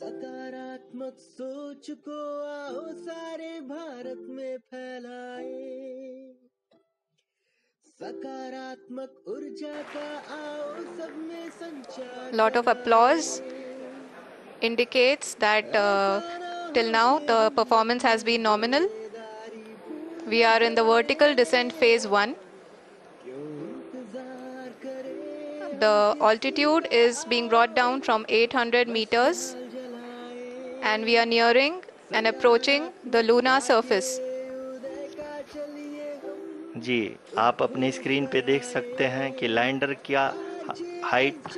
सकारात्मक सोच को आओ सारे भारत में फैलाए, सकारात्मक ऊर्जा का आओ सब में संचार। Lot of applause indicates that till now the performance has been nominal. We are in the vertical descent phase 1. The altitude is being brought down from 800 meters and we are nearing and approaching the lunar surface. जी, आप अपनी screen पे देख सकते हैं कि lander का height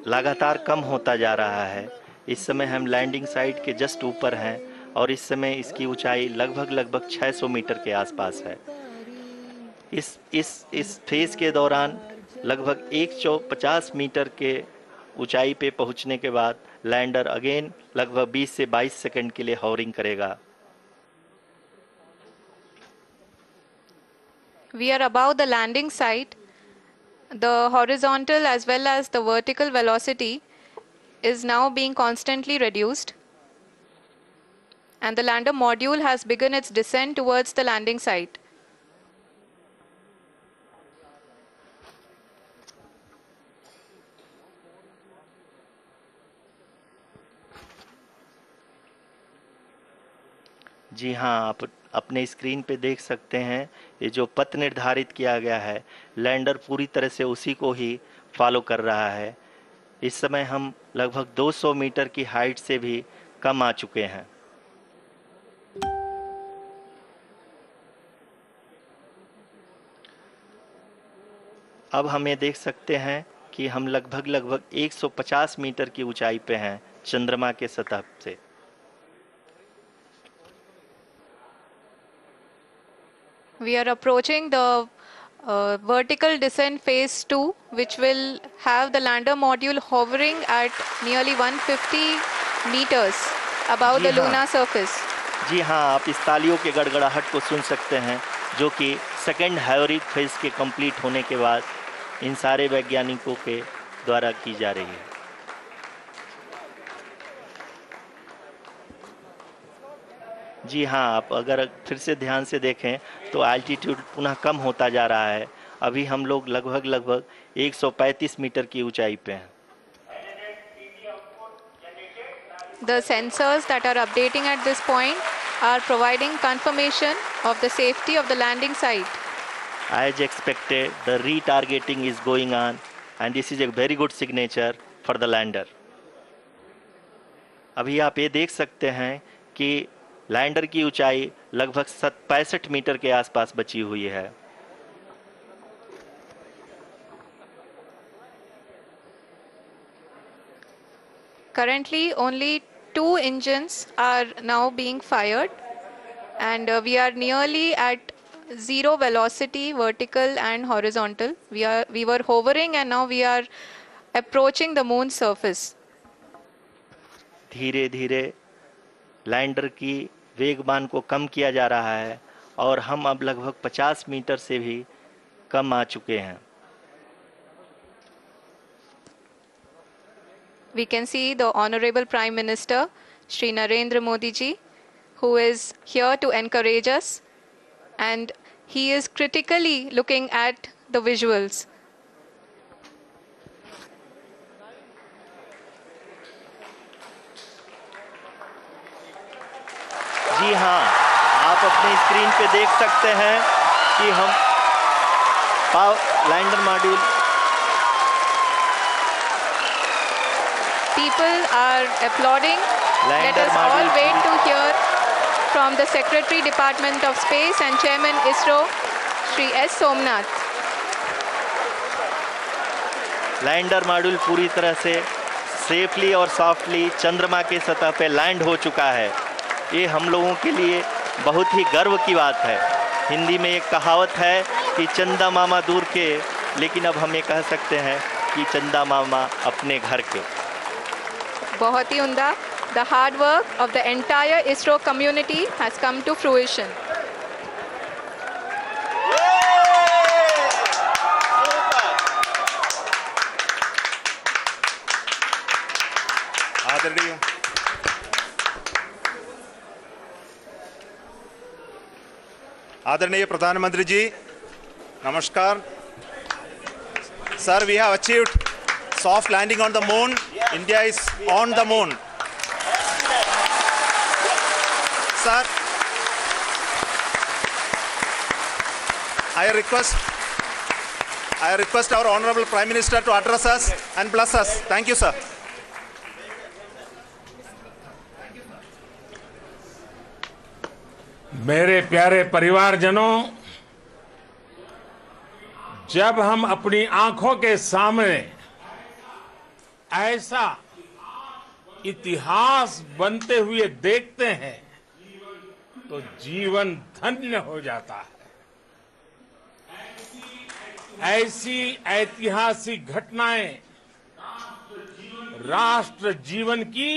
लगातार कम होता जा रहा है। इस समय हम लैंडिंग साइट के जस्ट ऊपर हैं और इस समय इसकी ऊंचाई लगभग 600 मीटर के आसपास है। इस फेज के दौरान लगभग 150 मीटर के ऊंचाई पे पहुंचने के बाद लैंडर अगेन लगभग 20 से 22 सेकंड के लिए हॉवरिंग करेगा। We are above the landing site. The horizontal as well as the vertical velocity is now being constantly reduced. And the lander module has begun its descent towards the landing site. जी हाँ, आप अपने screen पे देख सकते हैं ये जो पथ निर्धारित किया गया है, लैंडर पूरी तरह से उसी को ही फॉलो कर रहा है। इस समय हम लगभग 200 मीटर की हाइट से भी कम आ चुके हैं। अब हम ये देख सकते हैं कि हम लगभग 150 मीटर की ऊंचाई पे हैं चंद्रमा के सतह से। We are approaching the vertical descent phase 2, which will have the lander module hovering at nearly 150 meters above the lunar surface. जी हाँ, आप इस तालियों के गड़गड़ाहट को सुन सकते हैं जो कि सेकेंड हाइवरिक फेज के कंप्लीट होने के बाद इन सारे वैज्ञानिकों के द्वारा की जा रही है। जी हाँ, आप अगर फिर से ध्यान से देखें तो एल्टीट्यूड पुनः कम होता जा रहा है। अभी हम लोग लगभग 135 मीटर की ऊंचाई पे हैं। The sensors that are updating at this point are providing confirmation of the safety of the landing site. As expected, the retargeting is going on and this is a very good signature for the lander. अभी आप ये देख सकते हैं कि lander की ऊंचाई लगभग 65 मीटर के आसपास बची हुई है। Currently, only 2 engines are now being fired, and we are nearly at zero velocity, vertical and horizontal. We were hovering, and now we are approaching the moon's surface. धीरे धीरे लैंडर की वेगमान को कम किया जा रहा है और हम अब लगभग 50 मीटर से भी कम आ चुके हैं। We can see the Honorable Prime Minister, Shri Narendra Modi ji, who is here to encourage us, and he is critically looking at the visuals. जी हाँ, आप अपनी स्क्रीन पे देख सकते हैं कि हम lander module People are applauding. Let us all wait to hear from the Secretary Department of Space and Chairman ISRO, Shri S. Somnath. Lander module पूरी तरह से सेफली और सॉफ्टली चंद्रमा के सतह पे लैंड हो चुका है। ये हम लोगों के लिए बहुत ही गर्व की बात है। हिंदी में एक कहावत है कि चंदा मामा दूर के, लेकिन अब हम ये कह सकते हैं कि चंदा मामा अपने घर के। बहुत ही उम्दा। The hard work of the entire ISRO community has come to fruition. आदरणीय आदरणीय प्रधानमंत्री जी, नमस्कार। Sir, we have achieved soft landing on the moon. India is on the moon. Sir, I request our Honorable Prime Minister to address us and bless us. Thank you, sir. मेरे प्यारे परिवारजनों, जब हम अपनी आंखों के सामने ऐसा इतिहास बनते हुए देखते हैं तो जीवन धन्य हो जाता है। ऐसी ऐतिहासिक घटनाएं राष्ट्र जीवन की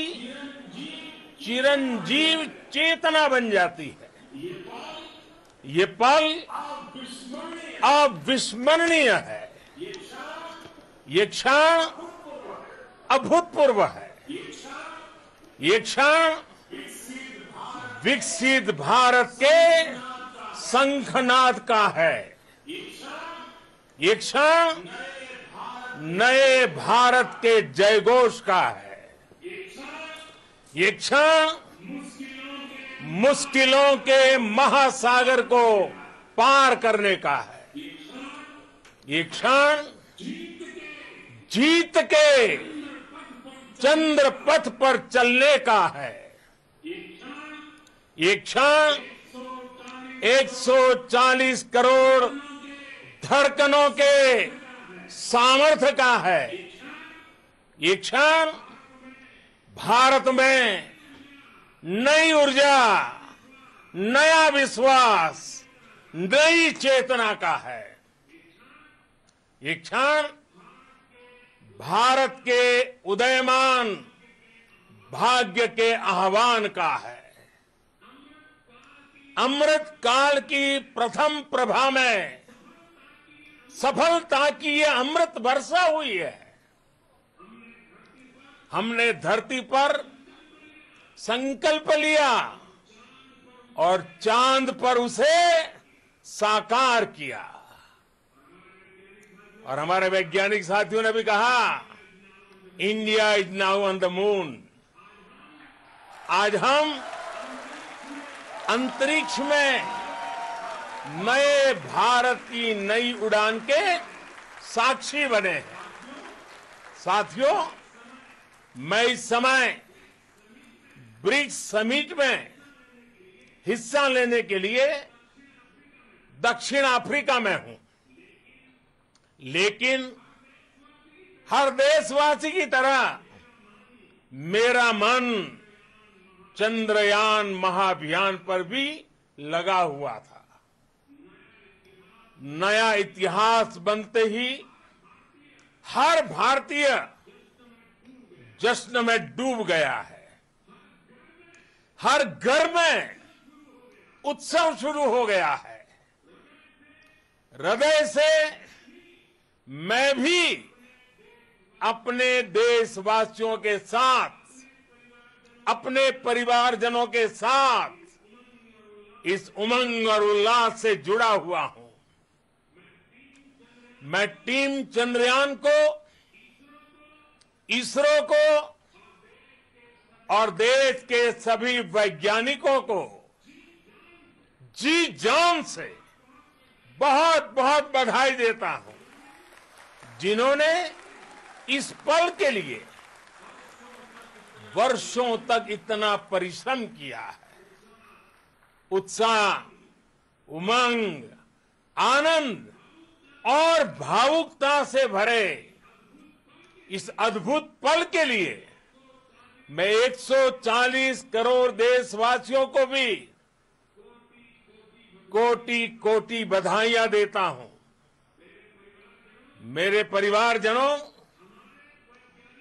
चिरंजीव चेतना बन जाती है। ये पल अविस्मरणीय है। ये क्षण अभूतपूर्व है। ये क्षण विकसित भारत के शंखनाद का है। ये क्षण नए भारत के जयघोष का है। ये क्षण मुश्किलों के महासागर को पार करने का है। ये क्षण जीत के चंद्र पथ पर चलने का है। ये क्षण 140 करोड़ धड़कनों के सामर्थ्य का है। ये क्षण भारत में नई ऊर्जा, नया विश्वास, नई चेतना का है। ये क्षण भारत के उदयमान भाग्य के आह्वान का है। अमृत काल की प्रथम प्रभा में सफलता की ये अमृत वर्षा हुई है। हमने धरती पर संकल्प लिया और चांद पर उसे साकार किया। और हमारे वैज्ञानिक साथियों ने भी कहा, India is now on the moon. आज हम अंतरिक्ष में नए भारत की नई उड़ान के साक्षी बने हैं। साथियों, मैं इस समय ब्रिक्स समिट में हिस्सा लेने के लिए दक्षिण अफ्रीका में हूं, लेकिन हर देशवासी की तरह मेरा मन चंद्रयान महाअभियान पर भी लगा हुआ था। नया इतिहास बनते ही हर भारतीय जश्न में डूब गया है। हर घर में उत्सव शुरू हो गया है। हृदय से मैं भी अपने देशवासियों के साथ, अपने परिवारजनों के साथ इस उमंग और उल्लास से जुड़ा हुआ हूं। मैं टीम चंद्रयान को, इसरो को और देश के सभी वैज्ञानिकों को जी जान से बहुत बहुत बधाई देता हूं, जिन्होंने इस पल के लिए वर्षों तक इतना परिश्रम किया है। उत्साह, उमंग, आनंद और भावुकता से भरे इस अद्भुत पल के लिए मैं 140 करोड़ देशवासियों को भी कोटि कोटि बधाइयां देता हूं। मेरे परिवारजनों,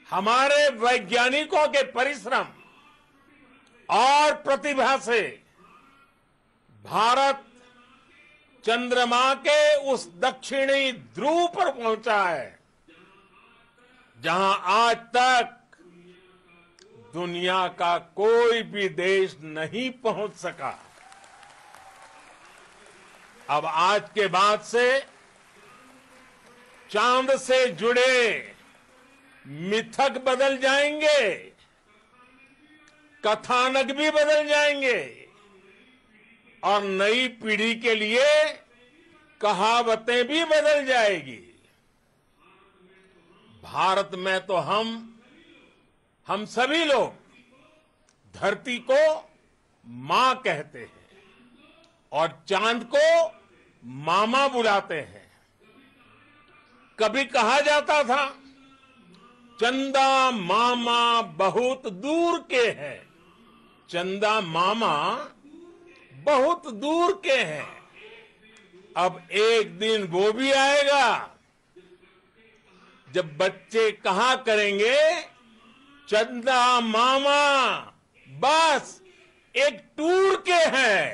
हमारे वैज्ञानिकों के परिश्रम और प्रतिभा से भारत चंद्रमा के उस दक्षिणी ध्रुव पर पहुंचा है, जहां आज तक दुनिया का कोई भी देश नहीं पहुंच सका। अब आज के बाद से चांद से जुड़े मिथक बदल जाएंगे, कथानक भी बदल जाएंगे और नई पीढ़ी के लिए कहावतें भी बदल जाएगी। भारत में तो हम सभी लोग धरती को मां कहते हैं और चांद को मामा बुलाते हैं। कभी कहा जाता था चंदा मामा बहुत दूर के हैं, चंदा मामा बहुत दूर के हैं। अब एक दिन वो भी आएगा जब बच्चे कहा करेंगे चंदा मामा बस एक टूर के हैं।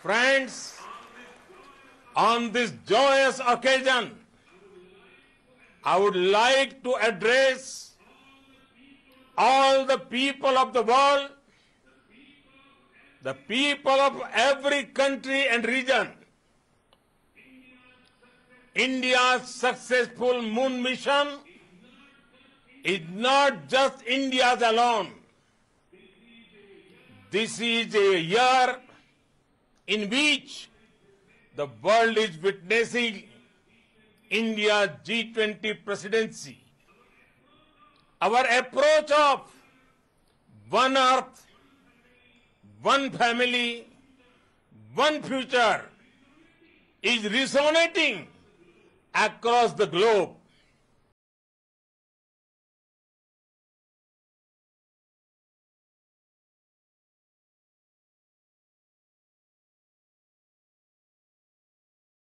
Friends, on this joyous occasion, I would like to address all the people of the world, the people of every country and region. India's successful moon mission is not just India's alone. This is a year in which the world is witnessing India's G20 presidency. Our approach of one earth, one family, one future is resonating across the globe.